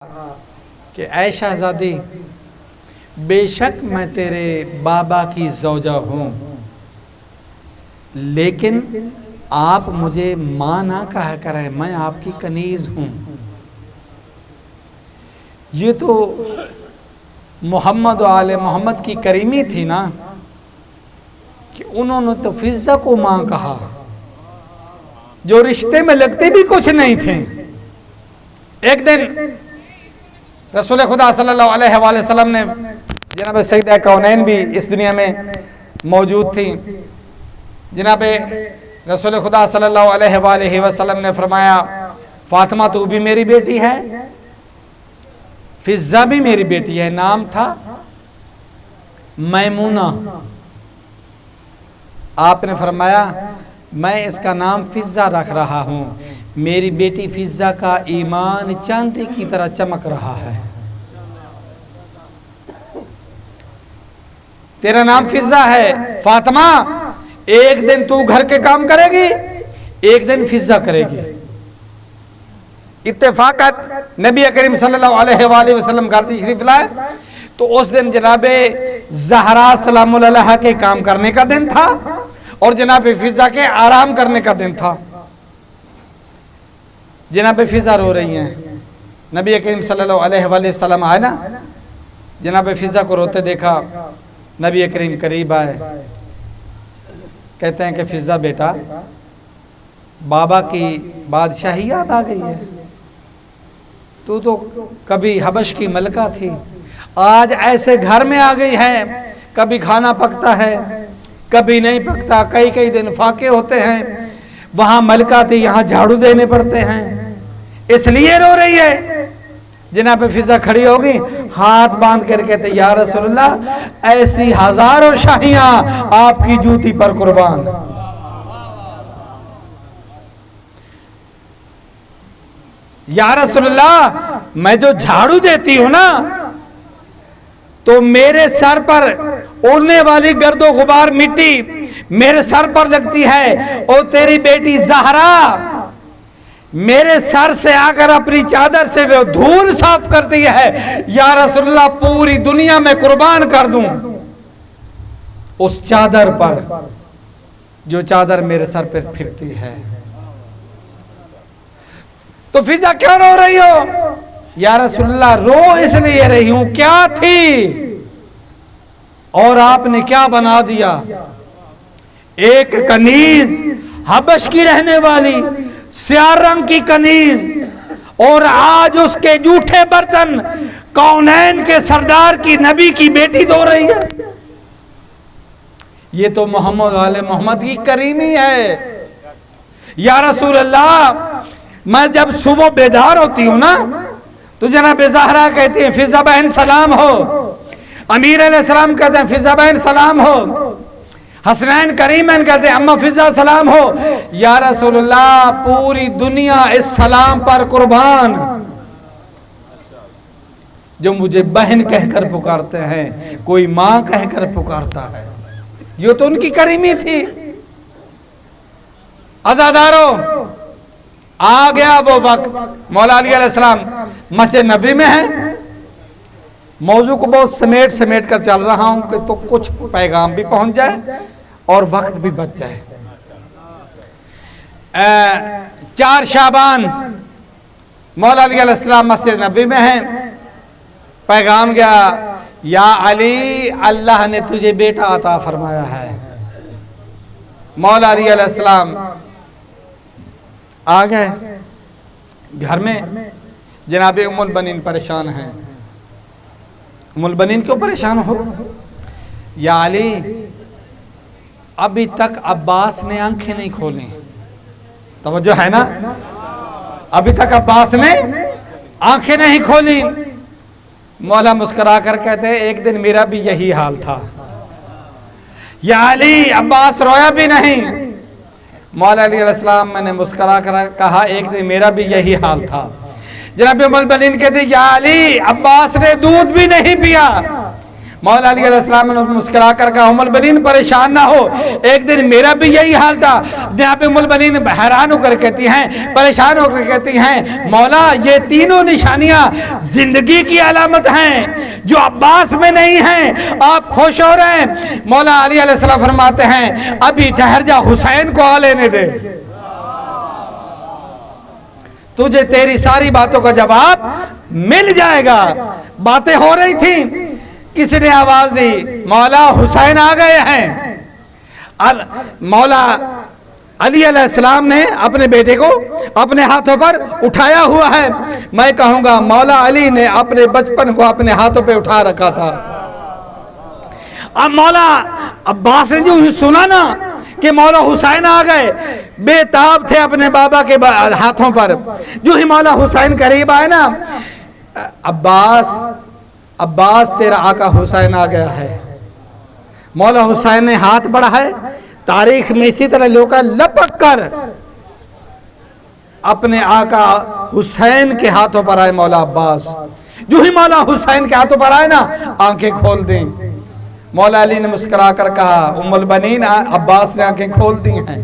कि ऐ शहज़ादी, बेशक मैं तेरे बाबा की ज़ौजा हूँ, लेकिन आप मुझे माँ ना कहा करें, मैं आपकी कनीज़ हूँ। ये तो मोहम्मद आले मोहम्मद की करीमी थी ना कि उन्होंने तो फिज़्ज़ा को माँ कहा, जो रिश्ते में लगते भी कुछ नहीं थे। एक दिन रसूल खुदा सल्लल्लाहु अलैहि वसल्लम ने, जनाब सैयदा कौनैन भी इस दुनिया में मौजूद थी, जनाब रसूल खुदा सल्लल्लाहु अलैहि वसल्लम ने फरमाया, फातिमा तू भी मेरी बेटी है, फिज़्ज़ा भी मेरी बेटी है। नाम था मैमूना। आपने फरमाया मैं इसका नाम फिज़्ज़ा रख रहा हूँ, मेरी बेटी फिज़्ज़ा का ईमान चांदी की तरह चमक रहा है। तेरा नाम फिज़्ज़ा है फातिमा, एक दिन तू घर के काम करेगी, एक दिन फिज़्ज़ा करेगी। इत्तेफाकत नबी करीम सल्लल्लाहु अलैहि वसल्लम घर तशरीफ लाए तो उस दिन जनाबे ज़हरा सलामुल अलैहा के काम करने का दिन था और जनाब फिज़्ज़ा के आराम करने का दिन था। जनाब फिज़्ज़ा रो रही हैं, नबी करीम सल्लल्लाहु अलैहि वसल्लम आए ना, जनाब फिज़्ज़ा को रोते देखा, नबी करीम करीब आए, कहते हैं कि फिज़्ज़ा बेटा, बाबा की बादशाही याद आ गई है, तू तो कभी हबश की मलका थी, आज ऐसे घर में आ गई है, कभी खाना पकता है कभी नहीं पकता, कई कई दिन फाके होते हैं, वहां मलका थी यहाँ झाड़ू देने पड़ते हैं, इसलिए रो रही है। जनाब फिज़्ज़ा खड़ी होगी, हाथ बांध कर कहते या रसूलल्लाह, ऐसी हजारों शाहियां आपकी जूती पर कुर्बान। या रसूलल्लाह, मैं जो झाड़ू देती हूं ना, तो मेरे सर पर उड़ने वाली गर्दो गुबार मिट्टी मेरे सर पर लगती है और तेरी बेटी ज़हरा मेरे सर से आकर अपनी चादर से वो धूल साफ करती है। या रसूलल्लाह, पूरी दुनिया में कुर्बान कर दूं उस चादर पर जो चादर मेरे सर पर फिरती है। तो फिज़्ज़ा क्यों रो रही हो? या रसूलल्लाह, रो इसलिए रही हूं, क्या थी और आपने क्या बना दिया। एक कनीज, हबश की रहने वाली स्याह रंग की कनीज, और आज उसके जूठे बर्तन कौनैन के सरदार की नबी की बेटी धो रही है। ये तो मोहम्मद वाले मोहम्मद की करीमी है। या रसूल अल्लाह, मैं जब सुबह बेदार होती हूं ना, तो जनाब ज़हरा कहती है फिज़्ज़ा बहन सलाम हो, अमीर अलैहिस्सलाम कहते हैं फिज़्ज़ा बहन सलाम हो, हसनैन करीमैन कहते हैं अम्मा फिज़्ज़ा सलाम हो। या रसूलल्लाह, पूरी दुनिया इस सलाम पर कुर्बान, जो मुझे बहन कहकर पुकारते हैं, कोई मां कहकर पुकारता है। ये तो उनकी करीमी थी। अज़ादारों, आ गया वो वक्त, मौला अली अलैहिस्सलाम मस्जिद नबी में है। मौजू को बहुत समेट समेट कर चल रहा हूं कि तो कुछ पैगाम भी पहुंच जाए और वक्त भी बच जाए। 4 शाबान मौला अली अलैहिस्सलाम मस्जिद नबी में है। पैगाम गया, या अली, अल्लाह ने तुझे बेटा अता फरमाया है। मौला अली अलैहिस्सलाम आ गए घर में। जनाब उम्मुल बनीन परेशान हैं। उम्मुल बनीन क्यों परेशान हो? या अली, अभी तक अब्बास ने आंखें नहीं खोली। तवज्जो है ना? अभी तक अब्बास ने आंखें नहीं खोली। मौला मुस्कुरा कर कहते हैं, एक दिन मेरा भी यही हाल था। या अली, अब्बास रोया भी नहीं। मौला अली अलैहिस्सलाम, मैंने मुस्कुरा कर कहा, एक दिन मेरा भी यही हाल था। जनाब उम्मुल बनीन कहते, या अली, अब्बास ने दूध भी नहीं पिया, मौला अली अलैहिस्सलाम ने मुस्कुरा कर कहा, उम्मुल बनीन परेशान ना हो, एक दिन मेरा भी यही हाल था। जनाब उम्मुल बनीन हैरान होकर कहती हैं, परेशान होकर कहती हैं, मौला ये तीनों निशानियां जिंदगी की अलामत हैं जो अब्बास में नहीं हैं, आप खुश हो रहे हैं। मौला अली अलैहिस्सलाम फरमाते हैं, अभी ठहर जा, हुसैन को आ लेने दे, तुझे तेरी सारी बातों का जवाब मिल जाएगा। बातें हो रही थी, किसी ने आवाज दी, मौला हुसैन आ गए हैं। अब मौला अली अलैहिस्सलाम ने अपने बेटे को अपने हाथों पर उठाया हुआ है। मैं कहूंगा मौला अली ने अपने बचपन को अपने हाथों पे उठा रखा था। अब मौला अब्बास ने जो सुना ना कि मौला हुसैन आ गए, बेताब थे अपने बाबा के हाथों पर। जो ही मौला हुसैन करीब आए ना, अब्बास तेरा आका हुसैन आ गया है। मौला हुसैन ने हाथ बढ़ाए, तारीख में इसी तरह लोग लपक कर अपने आका हुसैन के हाथों पर आए मौला अब्बास। जो ही मौला हुसैन के हाथों पर आए ना, आंखें खोल दी। मौला अली ने मुस्कुरा कर कहा, उम्मुल बनीन अब्बास ने आंखें खोल दी हैं।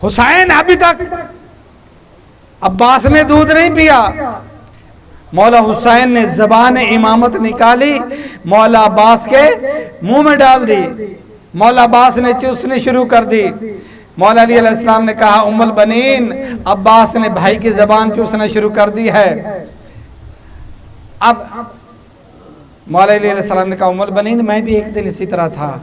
हुसैन अभी तक अब्बास ने दूध नहीं पिया। मौला हुसैन ने ज़बान इमामत निकाली, मौला अब्बास के मुंह में डाल दी। मौला अब्बास ने चूसनी शुरू कर दी। मौला अली अलैहिस्सलाम ने कहा, उम्मुल बनीन अब्बास ने भाई की ज़बान चूसना शुरू कर दी है। अब मौला अली अलैहिस्सलाम ने कहा, उम्मुल बनीन मैं भी एक दिन इसी तरह था,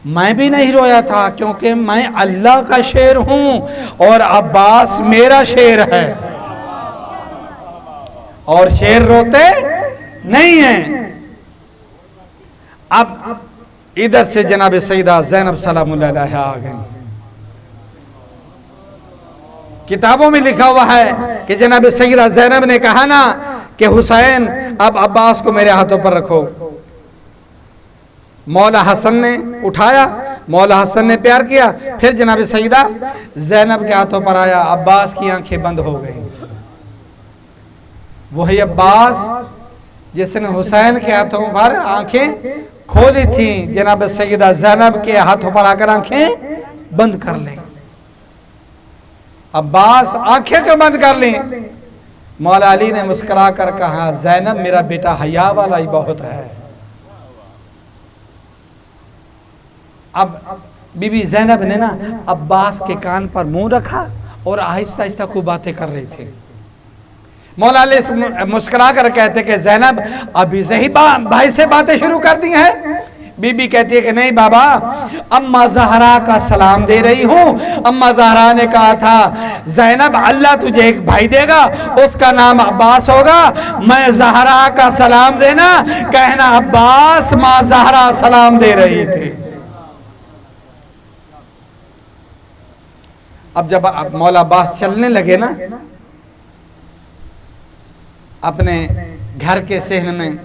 मैं भी नहीं रोया था, क्योंकि मैं अल्लाह का शेर हूं और अब्बास मेरा शेर है, और शेर रोते नहीं हैं। अब इधर से जनाब सईदा ज़ैनब सलामुल्लाह अलैहा आ गई। किताबों में लिखा हुआ है कि जनाब सईदा ज़ैनब ने कहा ना कि हुसैन अब अब्बास को मेरे हाथों पर रखो। मौला हसन ने उठाया, मौला हसन ने प्यार किया, फिर जनाब सईदा ज़ैनब के हाथों पर आया। अब्बास की आंखें बंद हो गई। वही अब्बास जिसने हुसैन के हाथों पर आंखें खोली थी, जनाब सईदा ज़ैनब के हाथों पर आकर आंखें बंद कर ली। अब्बास आंखें क्यों बंद कर ली? मौला अली ने मुस्कुरा कर कहा, ज़ैनब मेरा बेटा हया वाला ही बहुत है। अब बीबी ज़ैनब ने ना अब्बास के कान पर मुंह रखा और आहिस्ता आहिस्ता खूब बातें कर रही थी। मौला अली मुस्कुरा कर कहते कि ज़ैनब अभी से ही भाई से बातें शुरू कर दी हैं। बीबी कहती है कि नहीं बाबा, अम्मा ज़हरा का सलाम दे रही हूँ। अम्मा ज़हरा ने कहा था, ज़ैनब अल्लाह तुझे एक भाई देगा, उसका नाम अब्बास होगा, मैं ज़हरा का सलाम देना, कहना अब्बास माँ ज़हरा सलाम दे रही थी। अब जब मौला अब्बास चलने लगे ना, अपने घर के सहन में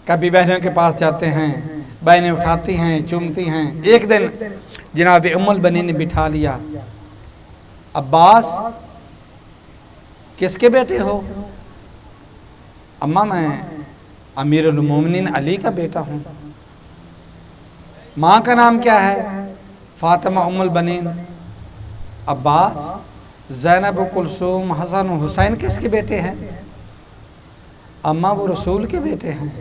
कभी बहनों के पास जाते हैं, बहनें उठाती हैं, चूमती हैं। एक दिन जनाब उम्मुल बनीन ने बिठा लिया, अब्बास किसके बेटे हो? अम्मा मैं अमीरुल मोमिनीन अली का बेटा हूँ। माँ का नाम क्या है? फातिमा उम्मुल बनीन। अब्बास ज़ैनब कुलसूम हसन हुसैन किसके बेटे हैं? अम्मा वो रसूल के बेटे हैं।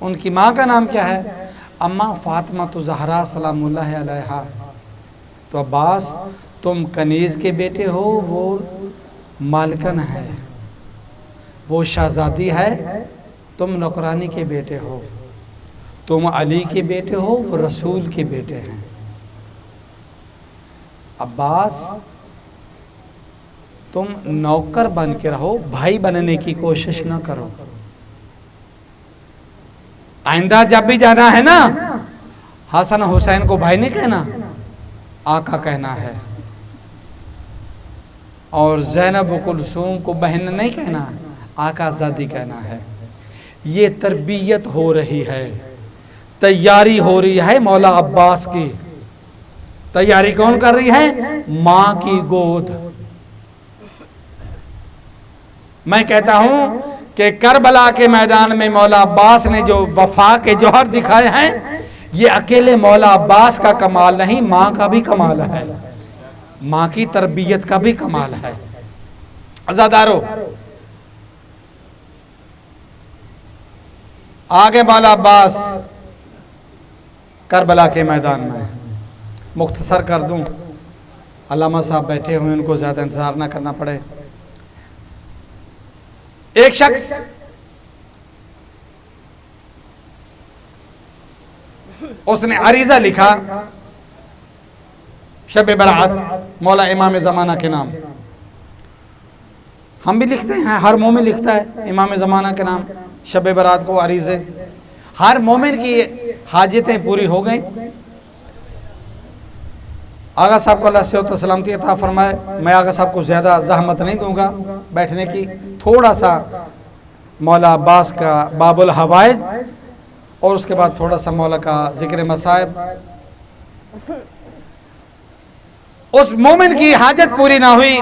उनकी माँ का नाम क्या है? अम्मा फातिमा तो ज़हरा सलामुल्लाह अलैहा। तो अब्बास तुम कनीज़ के बेटे हो, वो मालकन है, वो शहज़ादी है, तुम नौकरानी के बेटे हो। तुम अली के बेटे हो, वो रसूल के बेटे हैं। अब्बास तुम नौकर बन के रहो, भाई बनने की कोशिश ना करो। आइंदा जब भी जाना है ना, हसन हुसैन को भाई नहीं कहना, आका कहना है। और ज़ैनब कुलसूम को बहन नहीं कहना, आका ज़ादी कहना है। ये तरबियत हो रही है, तैयारी हो रही है मौला अब्बास की। तैयारी कौन कर रही है? माँ की गोद। मैं कहता हूं कि करबला के मैदान में मौला अब्बास ने जो वफा के जौहर दिखाए हैं, ये अकेले मौला अब्बास का कमाल नहीं, माँ का भी कमाल है, माँ की तरबियत का भी कमाल है। अज़ादारो, आगे मौला अब्बास करबला के मैदान में, मुख्तसर कर दूं, अल्लामा साहब बैठे हुए, उनको ज़्यादा इंतज़ार ना करना पड़े। एक शख्स उसने अरीज़ा लिखा शब बरात मौला इमाम ज़माना के नाम। हम भी लिखते हैं, हर मोमिन लिखता है इमाम ज़माना के नाम शब बरात को अरीज़े। हर मोमिन की हाजतें पूरी हो गई। आगा साहब को अल्लाह सेहत व सलामती अता फरमाए। मैं आगा साहब को ज़्यादा ज़हमत नहीं दूंगा बैठने की, थोड़ा सा मौला अब्बास का बाबुल हवाइज और उसके बाद थोड़ा सा मौला का जिक्र मसाइब। उस मोमिन की हाजत पूरी ना हुई,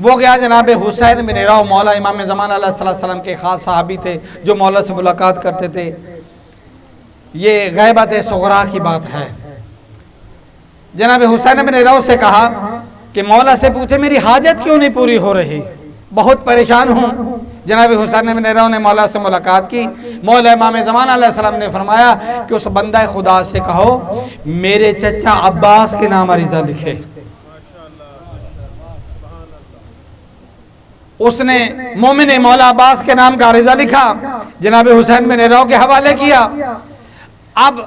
वो गया जनाब हुसैन बिन राव, मौला इमाम ज़माना अलैहिस्सलाम के ख़ास सहाबी थे जो मौला से मुलाकात करते थे। ये गैबत सुगरा की बात है। जनाब हुसैन बिन राव से कहा कि मौला से पूछे मेरी हाजत क्यों नहीं पूरी हो रही, बहुत परेशान हूँ। जनाब हुसैन बिन राव ने मौला से मुलाकात की। मौला इमाम ज़माना अलैहिस्सलाम ने फरमाया कि उस बंदा खुदा से कहो मेरे चचा अब्बास के नाम अरीज़ा लिखे। उसने मोमिन ने मौला अब्बास के नाम का अरीज़ा लिखा, जनाब हुसैन बिन राव के हवाले किया। अब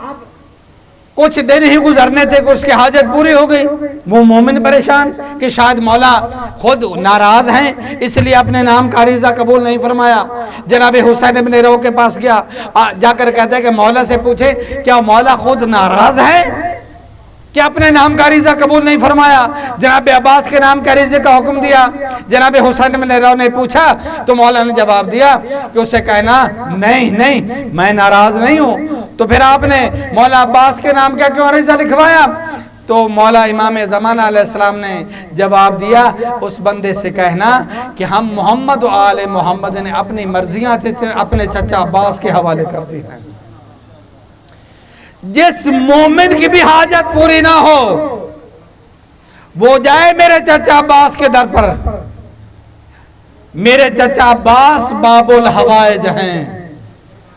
कुछ दिन ही गुजरने थे कि उसकी हाजत पूरी हो गई। वो मोमिन परेशान कि शायद मौला खुद नाराज हैं, इसलिए अपने नाम का अरीज़ा कबूल नहीं फरमाया। जनाब हुसैन बिन राव के पास गया, जाकर कहते हैं कि मौला से पूछे क्या मौला खुद नाराज है कि अपने नाम का अरीज़ा कबूल नहीं फरमाया। जनाब अब्बास के नाम के अरीज़े का हुक्म दिया। जनाब हुसैन बिन राव ने पूछा तो मौला ने जवाब दिया कि उससे कहना नहीं नहीं मैं नाराज नहीं हूँ। तो फिर आपने मौला अब्बास के नाम का क्यों अरीज़ा लिखवाया? तो मौला इमाम ज़माना अलैहिस्सलाम ने जवाब दिया उस बंदे से कहना कि हम मोहम्मद व आले मोहम्मद ने अपनी मर्जियाँ अपने चचा अब्बास के हवाले कर दी हैं। जिस मोमिन की भी हाजत पूरी ना हो वो जाए मेरे चचा अब्बास के दर पर। मेरे चचा अब्बास बाबुल हवाइज हैं,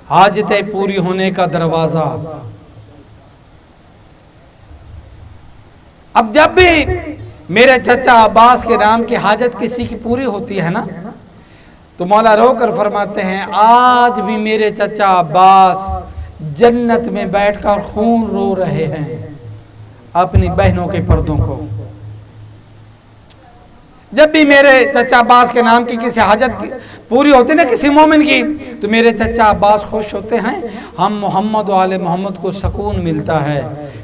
हाजतें पूरी होने का दरवाजा। अब जब भी मेरे चचा अब्बास के नाम की हाजत किसी की पूरी होती है ना, तो मौला रोकर फरमाते हैं आज भी मेरे चचा अब्बास जन्नत में बैठकर खून रो रहे हैं अपनी बहनों के पर्दों को। जब भी मेरे चचा अब्बास के नाम की किसी हाजत पूरी होती ना किसी मोमिन की, तो मेरे चचा अब्बास खुश होते हैं। हम मोहम्मद वाले मोहम्मद को सुकून मिलता है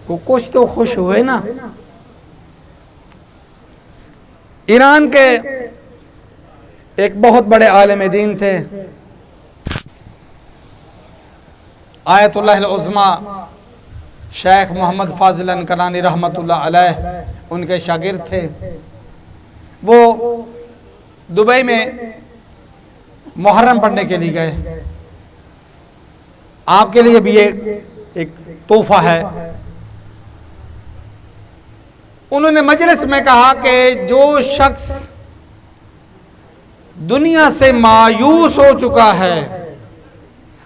को कुछ तो खुश हुए ना। ईरान के एक बहुत बड़े आलिम दीन थे, आयतुल्लाह उज़्मा शेख मोहम्मद फाजिल अनकलानी रहमतुल्लाह अलैह उनके शागिर्द थे। वो दुबई में मुहर्रम पढ़ने के लिए गए। आपके लिए भी एक तोहफा है। उन्होंने मजलिस में कहा कि जो शख्स दुनिया से मायूस हो चुका है